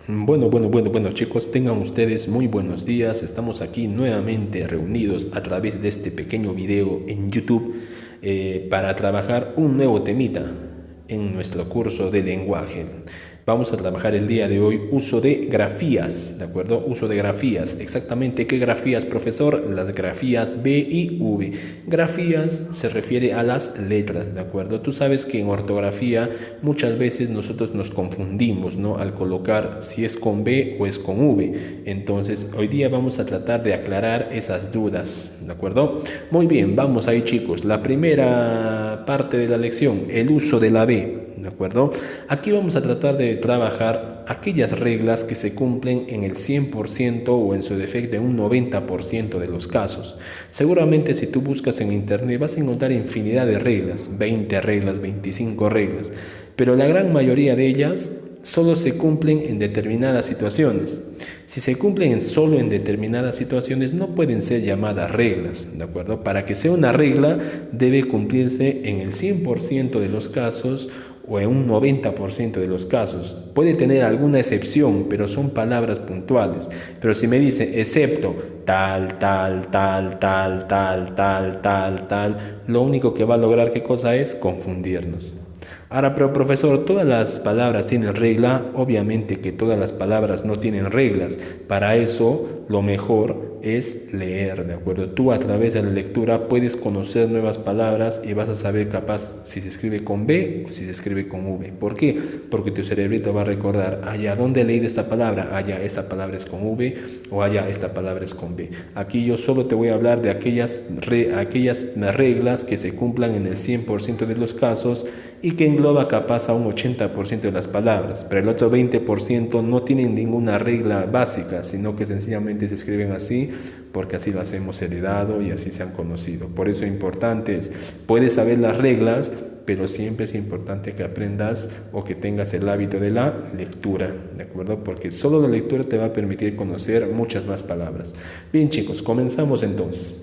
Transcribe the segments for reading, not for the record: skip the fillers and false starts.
Bueno, chicos, tengan ustedes muy buenos días. Estamos aquí nuevamente reunidos a través de este pequeño video en YouTube para trabajar un nuevo temita en nuestro curso de lenguaje. Vamos a trabajar el día de hoy uso de grafías, ¿de acuerdo? Uso de grafías. Exactamente, ¿qué grafías, profesor? Las grafías B y V. Grafías se refiere a las letras, ¿de acuerdo? Tú sabes que en ortografía muchas veces nosotros nos confundimos, ¿no? Al colocar si es con B o es con V. Entonces, hoy día vamos a tratar de aclarar esas dudas, ¿de acuerdo? Muy bien, vamos ahí, chicos. La primera parte de la lección, el uso de la B. ¿De acuerdo? Aquí vamos a tratar de trabajar aquellas reglas que se cumplen en el 100% o en su defecto en un 90% de los casos. Seguramente si tú buscas en internet vas a encontrar infinidad de reglas, 20 reglas, 25 reglas, pero la gran mayoría de ellas solo se cumplen en determinadas situaciones. Si se cumplen solo en determinadas situaciones, no pueden ser llamadas reglas, ¿de acuerdo? Para que sea una regla, debe cumplirse en el 100% de los casos o en un 90% de los casos. Puede tener alguna excepción, pero son palabras puntuales. Pero si me dice excepto tal, lo único que va a lograr qué cosa es confundirnos. Ahora, pero profesor, ¿todas las palabras tienen regla? Obviamente que todas las palabras no tienen reglas. Para eso, lo mejor es leer, ¿de acuerdo? Tú a través de la lectura puedes conocer nuevas palabras y vas a saber capaz si se escribe con B o si se escribe con V. ¿Por qué? Porque tu cerebrito va a recordar, allá, ¿dónde he leído esta palabra? Allá, esta palabra es con V o allá, esta palabra es con B. Aquí yo solo te voy a hablar de aquellas reglas que se cumplan en el 100% de los casos y que engloba capaz a un 80% de las palabras, pero el otro 20% no tienen ninguna regla básica, sino que sencillamente se escriben así porque así las hemos heredado y así se han conocido. Por eso importante es, puedes saber las reglas, pero siempre es importante que aprendas o que tengas el hábito de la lectura, ¿de acuerdo? Porque solo la lectura te va a permitir conocer muchas más palabras. Bien, chicos, comenzamos entonces.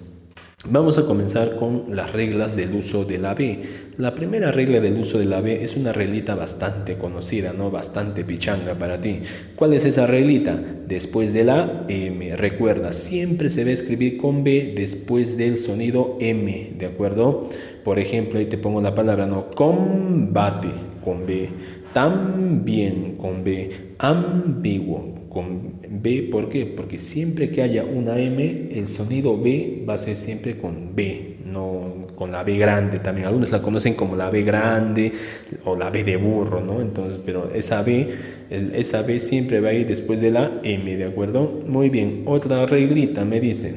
Vamos a comenzar con las reglas del uso de la B. La primera regla del uso de la B es una reglita bastante conocida, ¿no? Bastante pichanga para ti. ¿Cuál es esa reglita? Después de la M. Recuerda, siempre se va a escribir con B después del sonido M, ¿de acuerdo? Por ejemplo, ahí te pongo la palabra, ¿no? Combate con B. También con B. Ambiguo con B. ¿Por qué? Porque siempre que haya una M, el sonido B va a ser siempre con B, no con la B grande. También algunos la conocen como la B grande o la B de burro, ¿no? Entonces, pero esa B siempre va a ir después de la M, ¿de acuerdo? Muy bien, otra reglita me dice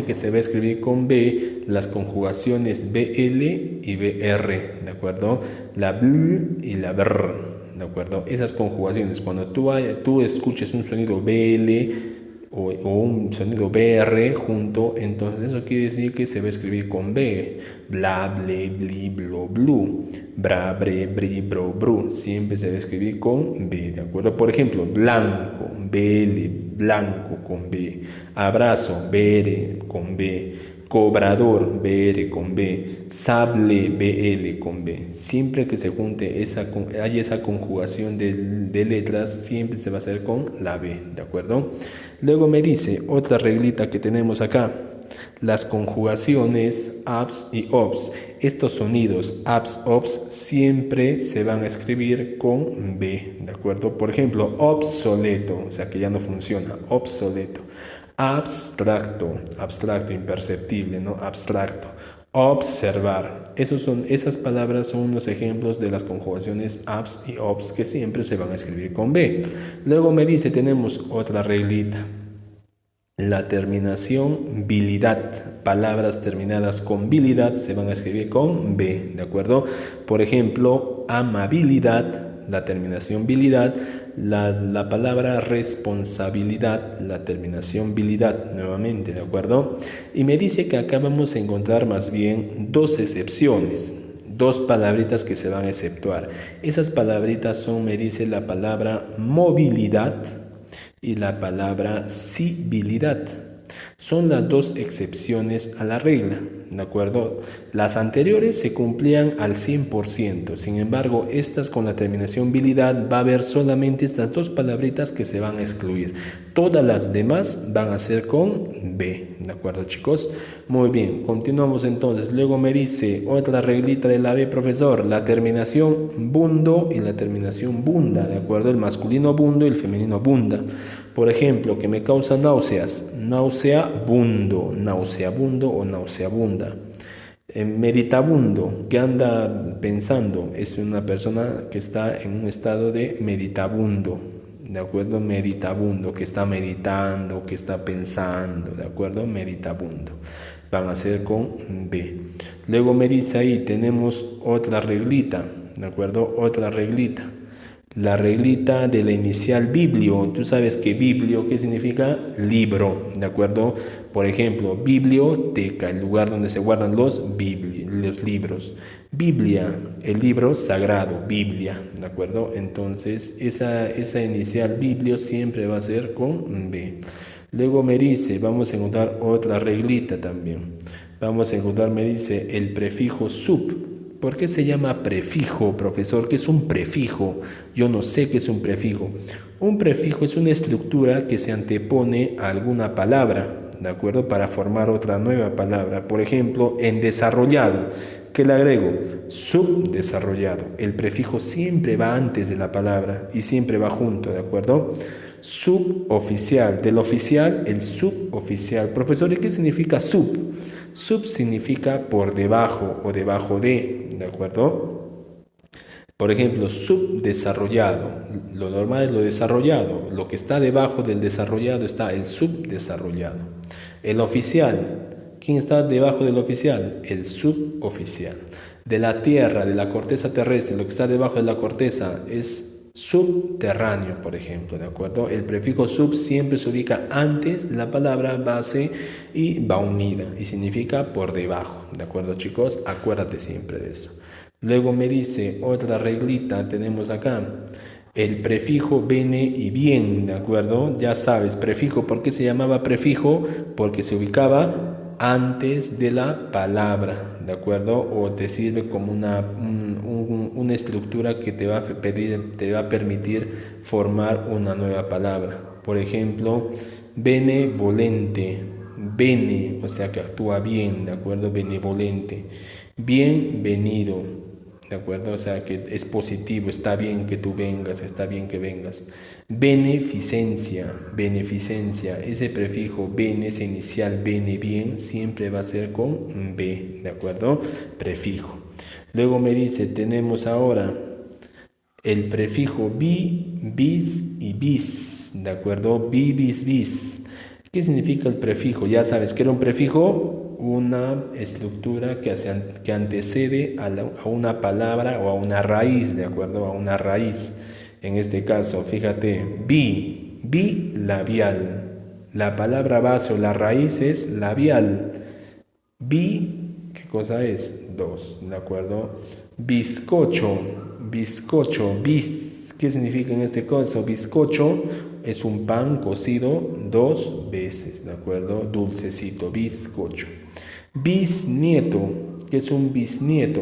que se va a escribir con B las conjugaciones BL y BR, ¿de acuerdo? La BL y la BR, ¿de acuerdo? Esas conjugaciones, cuando tú escuches un sonido BL o un sonido BR junto, entonces eso quiere decir que se va a escribir con B. Bla, ble, bli, blo, blu. Bra, bre, bri, bro, bru. Siempre se va a escribir con B, ¿de acuerdo? Por ejemplo, blanco, BL, blanco con B. Abrazo, BR con B. Cobrador, BR con B. Sable, BL con B. Siempre que se junte hay esa conjugación de letras, siempre se va a hacer con la B, ¿de acuerdo? Luego me dice otra reglita que tenemos acá. Las conjugaciones abs y obs. Estos sonidos abs, obs siempre se van a escribir con B, ¿de acuerdo? Por ejemplo, obsoleto, o sea que ya no funciona, obsoleto. Abstracto, abstracto, imperceptible, ¿no? Abstracto. Observar. Esas palabras son unos ejemplos de las conjugaciones abs y obs que siempre se van a escribir con B. Luego me dice, tenemos otra reglita. La terminación bilidad. Palabras terminadas con bilidad se van a escribir con B, ¿de acuerdo? Por ejemplo, amabilidad. La terminación bilidad, la palabra responsabilidad, la terminación bilidad, nuevamente, ¿de acuerdo? Y me dice que acá vamos a encontrar más bien dos excepciones, dos palabritas que se van a exceptuar. Esas palabritas son, me dice, la palabra movilidad y la palabra civilidad. Son las dos excepciones a la regla, ¿de acuerdo? Las anteriores se cumplían al 100%, sin embargo, estas con la terminación bilidad va a haber solamente estas dos palabritas que se van a excluir. Todas las demás van a ser con B, ¿de acuerdo, chicos? Muy bien, continuamos entonces. Luego me dice otra reglita de la B, profesor, la terminación bundo y la terminación bunda, ¿de acuerdo? El masculino bundo y el femenino bunda. Por ejemplo, que me causa náuseas, nauseabundo o nauseabunda. Meditabundo, que anda pensando, es una persona que está en un estado de meditabundo, ¿de acuerdo? Meditabundo, que está meditando, que está pensando, ¿de acuerdo? Meditabundo. Van a ser con B. Luego me dice ahí, tenemos otra reglita, ¿de acuerdo? Otra reglita. La reglita de la inicial biblio. Tú sabes que biblio, ¿qué significa? Libro, ¿de acuerdo? Por ejemplo, biblioteca, el lugar donde se guardan los libros. Biblia, el libro sagrado, Biblia, ¿de acuerdo? Entonces, esa inicial biblio siempre va a ser con B. Luego me dice, vamos a encontrar otra reglita también. Vamos a encontrar, me dice, el prefijo sub. ¿Por qué se llama prefijo, profesor? ¿Qué es un prefijo? Yo no sé qué es un prefijo. Un prefijo es una estructura que se antepone a alguna palabra, ¿de acuerdo? Para formar otra nueva palabra. Por ejemplo, en desarrollado, ¿qué le agrego? Subdesarrollado. El prefijo siempre va antes de la palabra y siempre va junto, ¿de acuerdo? Suboficial. Del oficial, el suboficial. Profesor, ¿y qué significa sub? Sub significa por debajo o debajo ¿de acuerdo? Por ejemplo, subdesarrollado. Lo normal es lo desarrollado. Lo que está debajo del desarrollado está el subdesarrollado. El oficial. ¿Quién está debajo del oficial? El suboficial. De la tierra, de la corteza terrestre, lo que está debajo de la corteza es subterráneo, por ejemplo, ¿de acuerdo? El prefijo sub siempre se ubica antes de la palabra base y va unida y significa por debajo, ¿de acuerdo, chicos? Acuérdate siempre de eso. Luego me dice otra reglita, tenemos acá el prefijo bene y bien, ¿de acuerdo? Ya sabes, prefijo, ¿por qué se llamaba prefijo? Porque se ubicaba antes de la palabra, ¿de acuerdo? O te sirve como una estructura que te va a permitir formar una nueva palabra. Por ejemplo, benevolente, bene, o sea que actúa bien, ¿de acuerdo? Benevolente, bienvenido, ¿de acuerdo? O sea que es positivo, está bien que tú vengas, está bien que vengas. Beneficencia, beneficencia, ese prefijo bene, ese inicial bene, bien, siempre va a ser con B, ¿de acuerdo? Prefijo. Luego me dice, tenemos ahora el prefijo bi, bis y bis, ¿de acuerdo? Bi, bis, bis. ¿Qué significa el prefijo? Ya sabes que era un prefijo, una estructura que antecede a una palabra o a una raíz, ¿de acuerdo? A una raíz. En este caso, fíjate, bilabial. La palabra base o la raíz es labial. ¿Qué cosa es? Dos, ¿de acuerdo? Bizcocho, ¿qué significa en este caso? Bizcocho es un pan cocido dos veces, ¿de acuerdo? Dulcecito, bizcocho. Bisnieto, ¿qué es un bisnieto?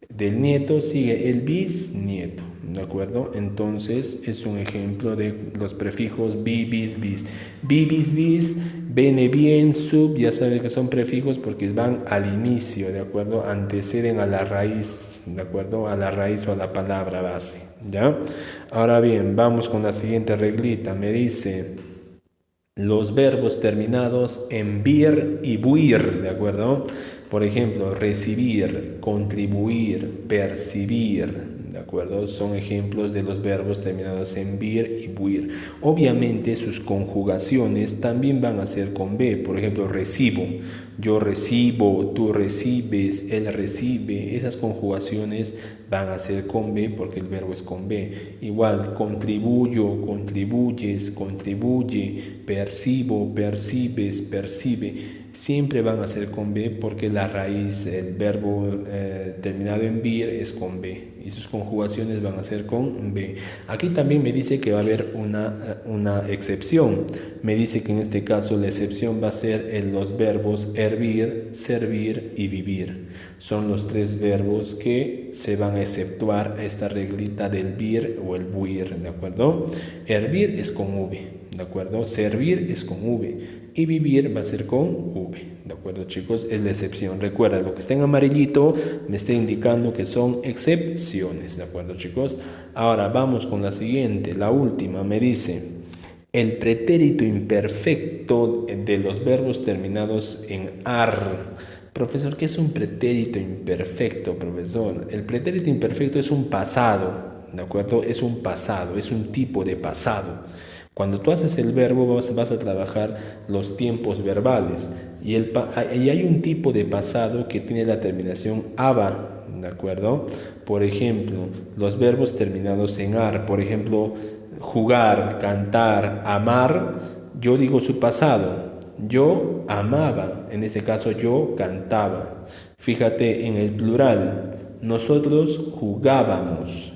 Del nieto sigue el bisnieto, ¿de acuerdo? Entonces es un ejemplo de los prefijos bi, bis, bis. Bi, bis, bene, bien, sub, ya sabes que son prefijos porque van al inicio, ¿de acuerdo? Anteceden a la raíz, ¿de acuerdo? A la raíz o a la palabra base, ¿ya? Ahora bien, vamos con la siguiente reglita. Me dice los verbos terminados en vir y buir, ¿de acuerdo? Por ejemplo, recibir, contribuir, percibir, ¿de acuerdo? Son ejemplos de los verbos terminados en vir y buir. Obviamente sus conjugaciones también van a ser con B. Por ejemplo, recibo, yo recibo, tú recibes, él recibe. Esas conjugaciones van a ser con B porque el verbo es con B. Igual, contribuyo, contribuyes, contribuye, percibo, percibes, percibe. Siempre van a ser con B porque la raíz, el verbo terminado en vir es con B y sus conjugaciones van a ser con B. Aquí también me dice que va a haber una excepción. Me dice que en este caso la excepción va a ser en los verbos hervir, servir y vivir. Son los 3 verbos que se van a exceptuar a esta reglita del vir o el buir, ¿de acuerdo? Hervir es con V, ¿de acuerdo? Servir es con V y vivir va a ser con V, ¿de acuerdo, chicos? Es la excepción. Recuerda, lo que está en amarillito me está indicando que son excepciones, ¿de acuerdo, chicos? Ahora vamos con la siguiente, la última. Me dice: el pretérito imperfecto de los verbos terminados en ar. Profesor, ¿qué es un pretérito imperfecto, profesor? El pretérito imperfecto es un pasado, ¿de acuerdo? Es un pasado, es un tipo de pasado. Cuando tú haces el verbo vas a trabajar los tiempos verbales y hay un tipo de pasado que tiene la terminación aba, ¿de acuerdo? Por ejemplo, los verbos terminados en ar, por ejemplo, jugar, cantar, amar, yo digo su pasado. Yo amaba, en este caso yo cantaba. Fíjate en el plural, nosotros jugábamos,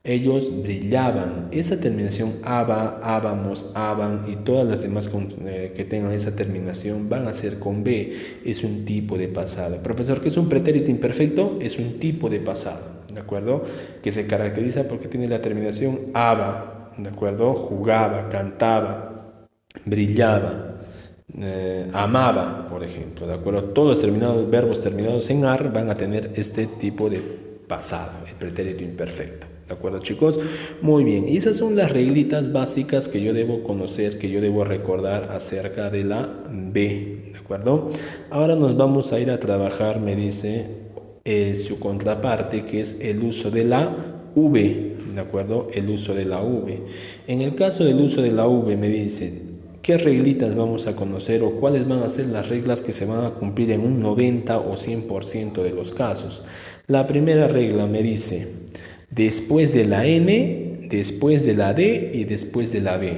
ellos brillaban. Esa terminación aba, ábamos, aban y todas las demás que tengan esa terminación van a ser con B. Es un tipo de pasado. Profesor, ¿qué es un pretérito imperfecto? Es un tipo de pasado, ¿de acuerdo? Que se caracteriza porque tiene la terminación aba, ¿de acuerdo? Jugaba, cantaba, brillaba. Amaba, por ejemplo, ¿de acuerdo? Todos los verbos terminados en ar van a tener este tipo de pasado, el pretérito imperfecto, ¿de acuerdo, chicos? Muy bien, y esas son las reglitas básicas que yo debo conocer, que yo debo recordar acerca de la B, ¿de acuerdo? Ahora nos vamos a ir a trabajar, me dice, su contraparte, que es el uso de la V, ¿de acuerdo? El uso de la V. En el caso del uso de la V me dice: ¿qué reglitas vamos a conocer o cuáles van a ser las reglas que se van a cumplir en un 90 o 100% de los casos? La primera regla me dice: después de la N, después de la D y después de la B,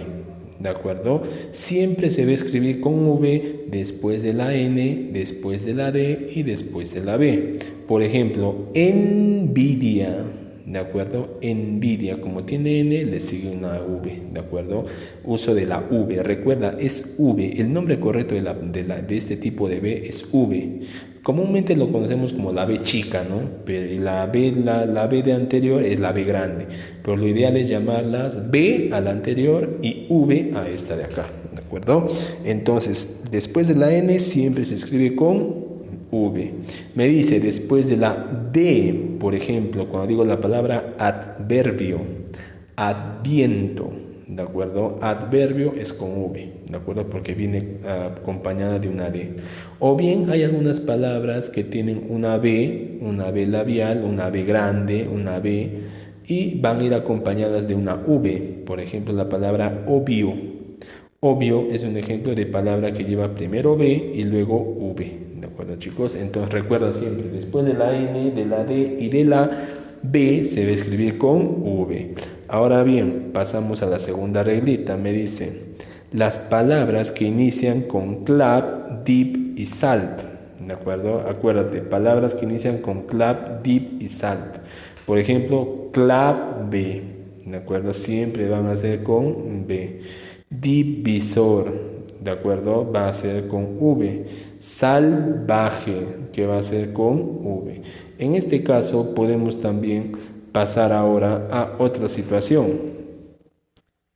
¿de acuerdo? Siempre se va a escribir con V después de la N, después de la D y después de la B. Por ejemplo, envidia, ¿de acuerdo? Envidia, como tiene N, le sigue una V, ¿de acuerdo? Uso de la V, recuerda, es V. El nombre correcto de este tipo de B es V. Comúnmente lo conocemos como la B chica, ¿no? Pero la B de anterior es la B grande. Pero lo ideal es llamarlas B a la anterior y V a esta de acá, ¿de acuerdo? Entonces, después de la N siempre se escribe con V. Me dice después de la D, por ejemplo, cuando digo la palabra adverbio, adviento, ¿de acuerdo? Adverbio es con V, ¿de acuerdo? Porque viene acompañada de una D. O bien hay algunas palabras que tienen una B labial, una B grande, una B, y van a ir acompañadas de una V. Por ejemplo, la palabra obvio. Obvio es un ejemplo de palabra que lleva primero B y luego V. ¿De acuerdo, chicos? Entonces recuerda siempre, después de la N, de la D y de la B se va a escribir con V. Ahora bien, pasamos a la segunda reglita. Me dice: las palabras que inician con clap, dip y salp. ¿De acuerdo? Acuérdate, palabras que inician con clap, dip y salp. Por ejemplo, clap B. ¿De acuerdo? Siempre van a ser con B. Divisor, ¿de acuerdo? Va a ser con V. Salvaje, que va a ser con V. En este caso podemos también pasar ahora a otra situación,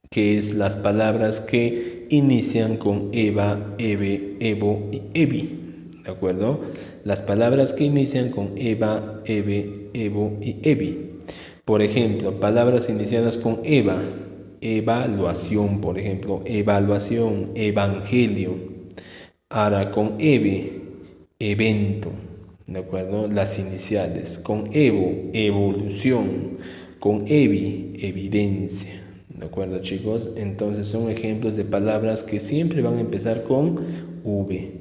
que es las palabras que inician con Eva, Eve, Evo y Evi, ¿de acuerdo? Las palabras que inician con Eva, Eve, Evo y Evi. Por ejemplo, palabras iniciadas con Eva: evaluación, por ejemplo, evaluación, evangelio. Ahora con Eve, evento, ¿de acuerdo? Las iniciales. Con Evo, evolución. Con Evi, evidencia, ¿de acuerdo, chicos? Entonces son ejemplos de palabras que siempre van a empezar con V.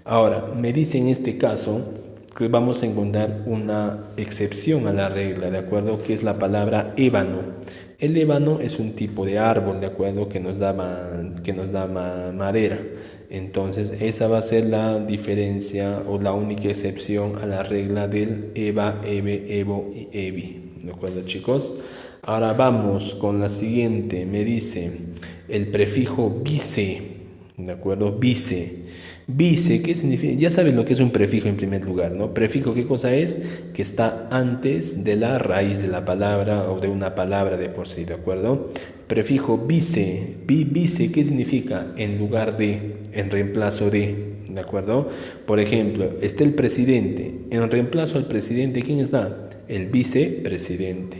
Ahora, me dice en este caso que vamos a encontrar una excepción a la regla, ¿de acuerdo? Que es la palabra ébano. El ébano es un tipo de árbol, ¿de acuerdo? Que nos da madera. Entonces, esa va a ser la diferencia o la única excepción a la regla del Eva, Eve, Evo y Evi, ¿De acuerdo, chicos? Ahora vamos con la siguiente. Me dice el prefijo vice. ¿De acuerdo? Vice. Vice, ¿qué significa? Ya sabes lo que es un prefijo en primer lugar, ¿no? Prefijo, ¿qué cosa es? Que está antes de la raíz de la palabra o de una palabra de por sí, ¿de acuerdo? Prefijo vice. Vice, ¿qué significa? En lugar de, en reemplazo ¿de acuerdo? Por ejemplo, está el presidente. En reemplazo al presidente, ¿quién está? El vicepresidente.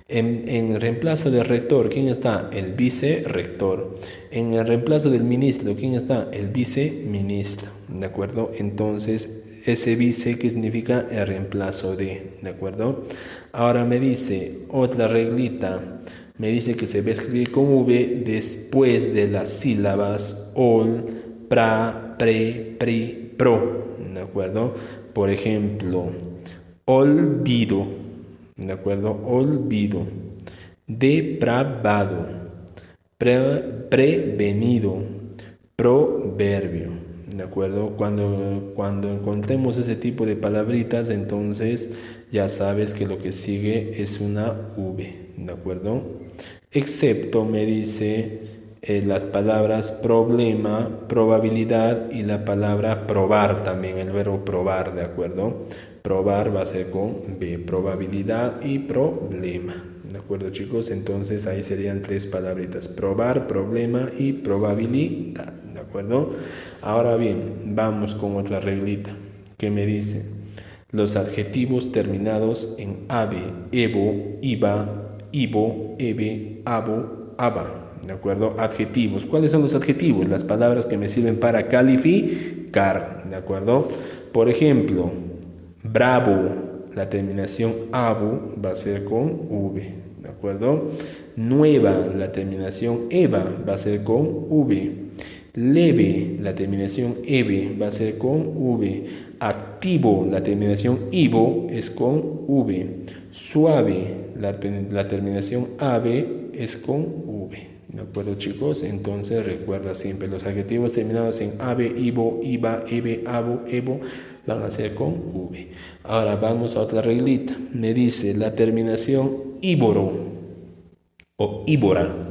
En reemplazo del rector, ¿quién está? El vicerrector. En el reemplazo del ministro, ¿quién está? El viceministro. ¿De acuerdo? Entonces, ese vice, ¿qué significa? El reemplazo ¿de acuerdo? Ahora me dice otra reglita. Me dice que se va a escribir con V después de las sílabas ol, pra, pre, pri, pro. ¿De acuerdo? Por ejemplo, olvido. ¿De acuerdo? Olvido. Depravado. Prevenido. Proverbio. ¿De acuerdo? Cuando encontremos ese tipo de palabritas, entonces ya sabes que lo que sigue es una V. ¿De acuerdo? Excepto, me dice, las palabras problema, probabilidad y la palabra probar también, el verbo probar, ¿de acuerdo? Probar va a ser con B, probabilidad y problema. ¿De acuerdo, chicos? Entonces ahí serían tres palabritas: probar, problema y probabilidad. ¿De acuerdo? Ahora bien, vamos con otra reglita que me dice: los adjetivos terminados en ave, evo, iba, ivo, eve, abo, aba. ¿De acuerdo? Adjetivos. ¿Cuáles son los adjetivos? Las palabras que me sirven para calificar. ¿De acuerdo? Por ejemplo, bravo. La terminación abo va a ser con V. ¿De acuerdo? Nueva. La terminación eva va a ser con V. Leve. La terminación eve va a ser con V. Activo. La terminación ivo es con V. Suave. La terminación ave es con V. ¿De acuerdo, chicos? Entonces recuerda siempre los adjetivos terminados en ave, ivo, iba, eve, abo, evo van a ser con V. Ahora vamos a otra reglita. Me dice la terminación íboro o íbora.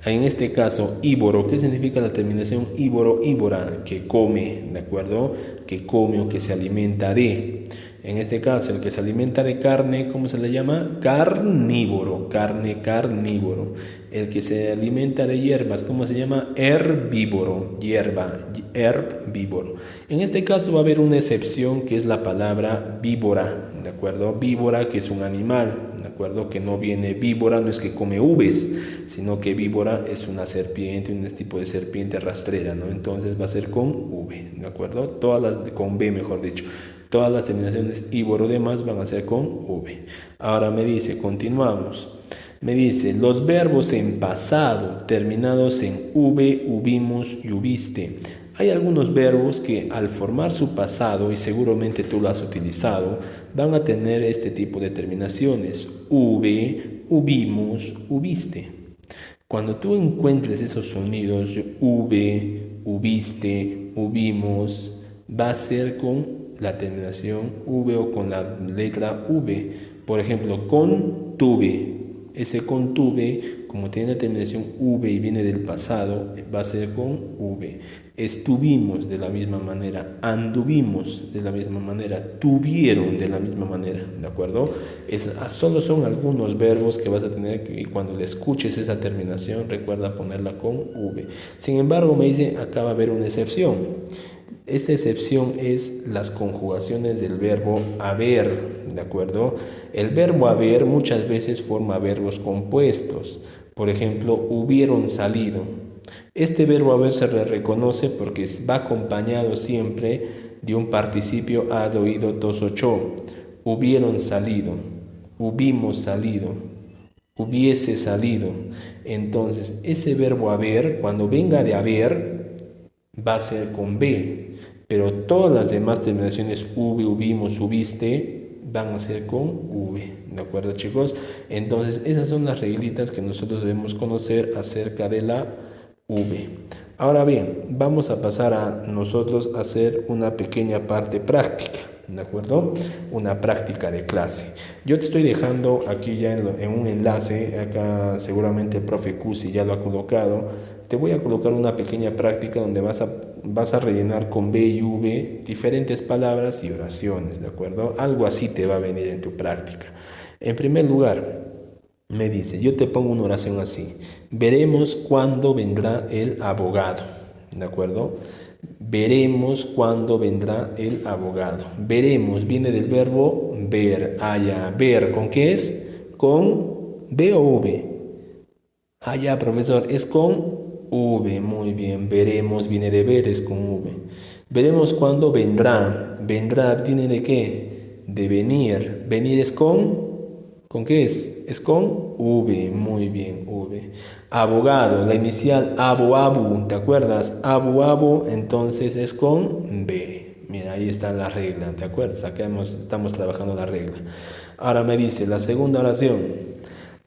En este caso, íboro, ¿qué significa la terminación íboro, íbora? Que come, ¿de acuerdo? Que come o que se alimenta de. En este caso, el que se alimenta de carne, ¿cómo se le llama? Carnívoro, carnívoro. El que se alimenta de hierbas, ¿cómo se llama? Herbívoro, herbívoro. En este caso va a haber una excepción que es la palabra víbora, ¿de acuerdo? Víbora, que es un animal, ¿de acuerdo? Que no viene víbora, no es que come uves, sino que víbora es una serpiente, un tipo de serpiente rastrera, ¿no? Entonces va a ser con V, ¿de acuerdo? Todas las con B, mejor dicho. Todas las terminaciones íboro demás van a ser con V. Ahora me dice, continuamos. Me dice, los verbos en pasado terminados en V, hubimos y hubiste. Hay algunos verbos que al formar su pasado, y seguramente tú lo has utilizado, van a tener este tipo de terminaciones. V, hubimos, hubiste. Cuando tú encuentres esos sonidos, V, hubiste, hubimos, va a ser con la terminación V o con la letra V. Por ejemplo, contuve. Ese contuve, como tiene la terminación V y viene del pasado, va a ser con V. Estuvimos de la misma manera, anduvimos de la misma manera, tuvieron de la misma manera, ¿de acuerdo? Solo son algunos verbos que vas a tener que cuando le escuches esa terminación, recuerda ponerla con V. Sin embargo, me dice, acá va a haber una excepción. Esta excepción es las conjugaciones del verbo haber, ¿de acuerdo? El verbo haber muchas veces forma verbos compuestos. Por ejemplo, hubieron salido. Este verbo haber se le reconoce porque va acompañado siempre de un participio ad oído tos ocho. Hubieron salido, hubimos salido, hubiese salido. Entonces, ese verbo haber, cuando venga de haber, va a ser con B. Pero todas las demás terminaciones V, hubimos, hubiste van a ser con V, ¿de acuerdo, chicos? Entonces esas son las reglitas que nosotros debemos conocer acerca de la V. Ahora bien, vamos a pasar a nosotros a hacer una pequeña parte práctica. ¿de acuerdo? Una práctica de clase. Yo te estoy dejando aquí ya en un enlace, acá seguramente el profe Cusi ya lo ha colocado. Te voy a colocar una pequeña práctica donde vas a rellenar con B y V diferentes palabras y oraciones, ¿de acuerdo? Algo así te va a venir en tu práctica. En primer lugar, me dice, yo te pongo una oración así: veremos cuándo vendrá el abogado, ¿de acuerdo? Veremos cuándo vendrá el abogado. Veremos viene del verbo ver. Ya, ver, ¿con qué es? ¿Con B o V? Ya, profesor, es con V. Muy bien. Veremos viene de ver, es con V. Veremos cuándo vendrá. Vendrá viene de qué? De venir. Venir es ¿con qué es? Es con V, muy bien, V. Abogado, la inicial abu, ¿te acuerdas? Abu, entonces es con B. Mira, ahí está la regla, ¿te acuerdas? Acá estamos trabajando la regla. Ahora me dice la segunda oración.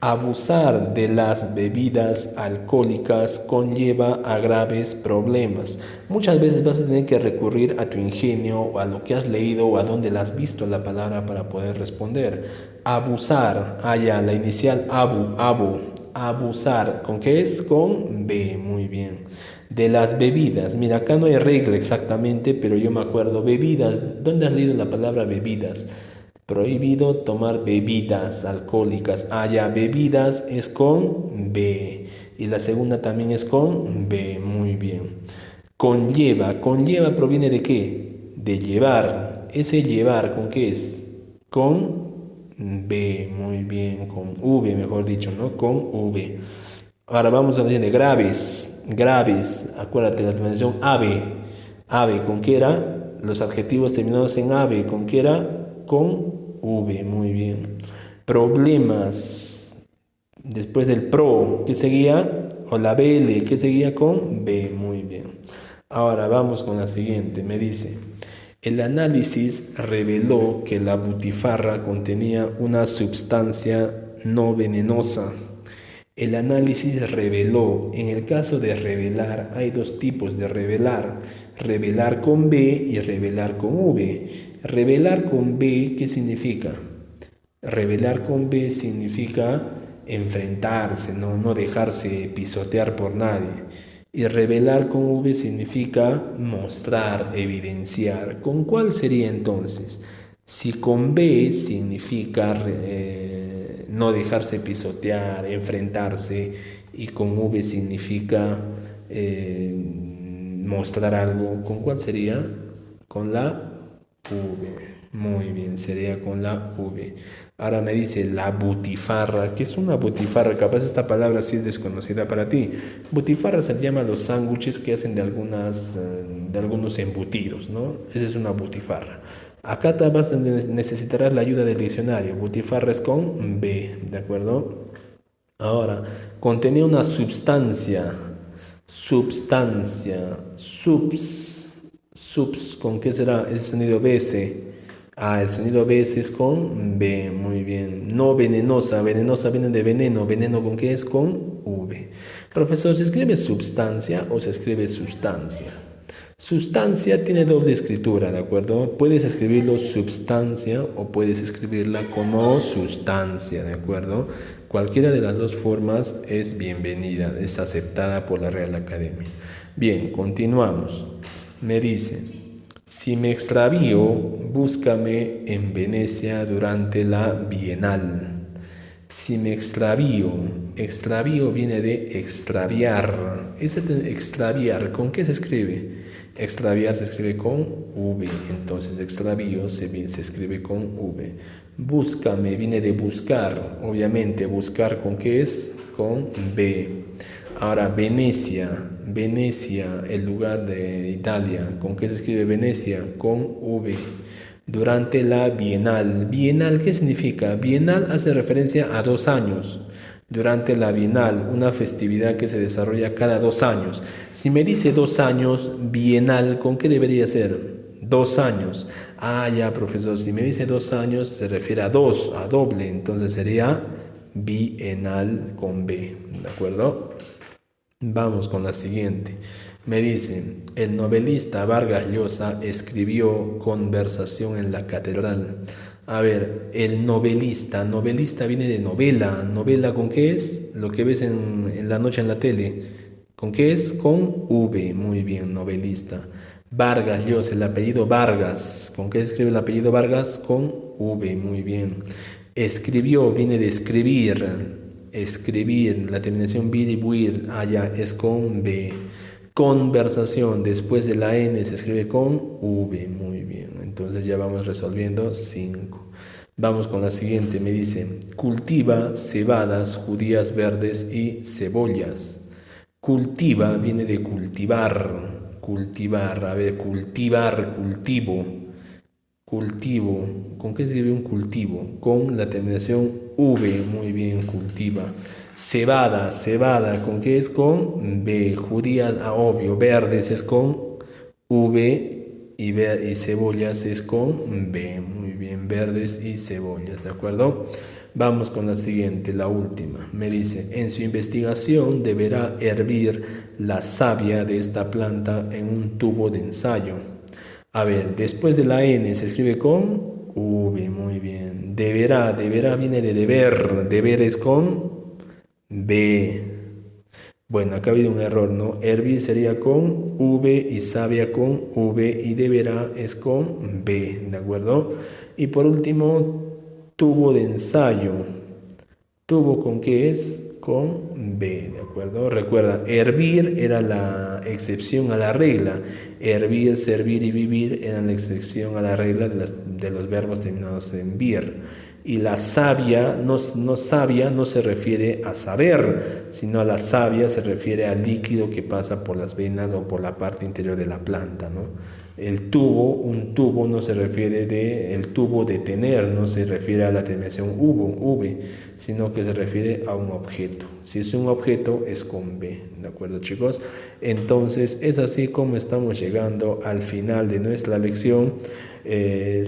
Abusar de las bebidas alcohólicas conlleva a graves problemas. Muchas veces vas a tener que recurrir a tu ingenio o a lo que has leído o a donde la has visto la palabra para poder responder. Abusar, ya, la inicial abu. Abusar, ¿con qué es? Con B, muy bien. De las bebidas, mira, acá no hay regla exactamente, pero yo me acuerdo, bebidas, ¿dónde has leído la palabra bebidas? Prohibido tomar bebidas alcohólicas. Ya, bebidas es con B. Y la segunda también es con B. Muy bien. Conlleva. Conlleva proviene de qué? De llevar. Ese llevar, ¿con qué es? Con B. Muy bien. Con V, mejor dicho, ¿no? Con V. Ahora vamos a ver de graves. Graves. Acuérdate la terminación ave. Ave, ¿con qué era? Los adjetivos terminados en ave, ¿con qué era? Con V, muy bien. Problemas. Después del pro, ¿qué seguía? O la BL, ¿qué seguía con B? Muy bien. Ahora vamos con la siguiente. Me dice, el análisis reveló que la butifarra contenía una sustancia no venenosa. El análisis reveló. En el caso de revelar, hay dos tipos de revelar. Revelar con B y revelar con V. Revelar con B, ¿qué significa? Revelar con B significa enfrentarse, no dejarse pisotear por nadie. Y revelar con V significa mostrar, evidenciar. ¿Con cuál sería entonces? Si con B significa no dejarse pisotear, enfrentarse, y con V significa mostrar algo, ¿con cuál sería? Con la V. Muy bien, sería con la V. Ahora me dice la butifarra. ¿Qué es una butifarra? Capaz esta palabra sí es desconocida para ti. Butifarra se llama los sándwiches que hacen de algunos embutidos, ¿no? Esa es una butifarra. Acá necesitarás la ayuda del diccionario. Butifarra es con B, ¿de acuerdo? Ahora, contenía una substancia. Subs, ¿con qué será? Ese sonido BS. El sonido BS es con B, muy bien. No venenosa, venenosa viene de veneno. Veneno, ¿con qué es? Con V. Profesor, ¿se escribe substancia o se escribe sustancia? Sustancia tiene doble escritura, ¿de acuerdo? Puedes escribirlo substancia o puedes escribirla como sustancia, ¿de acuerdo? Cualquiera de las dos formas es bienvenida, es aceptada por la Real Academia. Bien, continuamos. Me dice, si me extravío, búscame en Venecia durante la Bienal. Si me extravío, extravío viene de extraviar. Ese de extraviar, ¿con qué se escribe? Extraviar se escribe con V, entonces extravío se escribe con V. Búscame viene de buscar, obviamente buscar ¿con qué es? Con B. Ahora Venecia, el lugar de Italia, ¿con qué se escribe Venecia? Con V. Durante la Bienal. Bienal, ¿qué significa? Bienal hace referencia a 2 años. Durante la Bienal, una festividad que se desarrolla cada 2 años. Si me dice 2 años, Bienal, ¿con qué debería ser? 2 años. Ya, profesor, si me dice 2 años, se refiere a 2, a doble. Entonces sería Bienal con B, ¿de acuerdo? Vamos con la siguiente. Me dice, el novelista Vargas Llosa escribió Conversación en la Catedral. A ver, el novelista, novelista viene de novela. ¿Novela con qué es? Lo que ves en la noche en la tele. ¿Con qué es? Con V. Muy bien, novelista. Vargas Llosa, el apellido Vargas. ¿Con qué se escribe el apellido Vargas? Con V. Muy bien. Escribió, viene de escribir. Escribir, la terminación vir y buir, allá es con B. Conversación, después de la N se escribe con V. Muy bien, entonces ya vamos resolviendo 5. Vamos con la siguiente, me dice, cultiva cebadas, judías verdes y cebollas. Cultiva viene de cultivar, cultivar, a ver, cultivar, cultivo. Cultivo. ¿Con qué se escribe un cultivo? Con la terminación V. Muy bien, cultiva. Cebada, cebada. ¿Con qué es? Con B. Judía, obvio. Verdes es con V y cebollas es con B. Muy bien, verdes y cebollas, ¿de acuerdo? Vamos con la siguiente, la última. Me dice, en su investigación deberá hervir la savia de esta planta en un tubo de ensayo. A ver, después de la N se escribe con V, muy bien. Deberá, deberá viene de deber, deber es con B. Bueno, acá ha habido un error, ¿no? Hervir sería con V y savia con V y deberá es con B, ¿de acuerdo? Y por último, tubo de ensayo. ¿Tubo con qué es? Con B, ¿de acuerdo? Recuerda, hervir era la excepción a la regla. Hervir, servir y vivir eran la excepción a la regla de los verbos terminados en vir. Y la savia savia no se refiere a saber, sino a la savia se refiere al líquido que pasa por las venas o por la parte interior de la planta, ¿no? El tubo, un tubo no se refiere el tubo de tener, no se refiere a la terminación V, sino que se refiere a un objeto. Si es un objeto es con B, ¿de acuerdo, chicos? Entonces es así como estamos llegando al final de nuestra lección.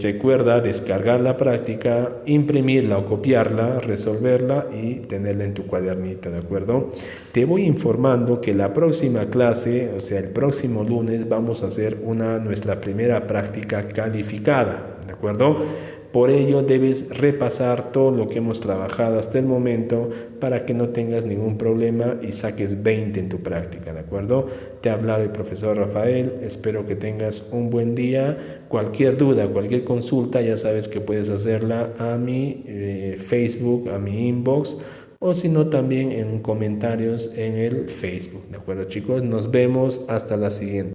Recuerda descargar la práctica, imprimirla o copiarla, resolverla y tenerla en tu cuadernita, ¿de acuerdo? Te voy informando que la próxima clase, o sea, el próximo lunes, vamos a hacer nuestra primera práctica calificada, ¿de acuerdo? Por ello debes repasar todo lo que hemos trabajado hasta el momento para que no tengas ningún problema y saques 20 en tu práctica, ¿de acuerdo? Te ha hablado el profesor Rafael, espero que tengas un buen día. Cualquier duda, cualquier consulta, ya sabes que puedes hacerla a mi Facebook, a mi inbox, o si no también en comentarios en el Facebook, ¿de acuerdo, chicos? Nos vemos hasta la siguiente.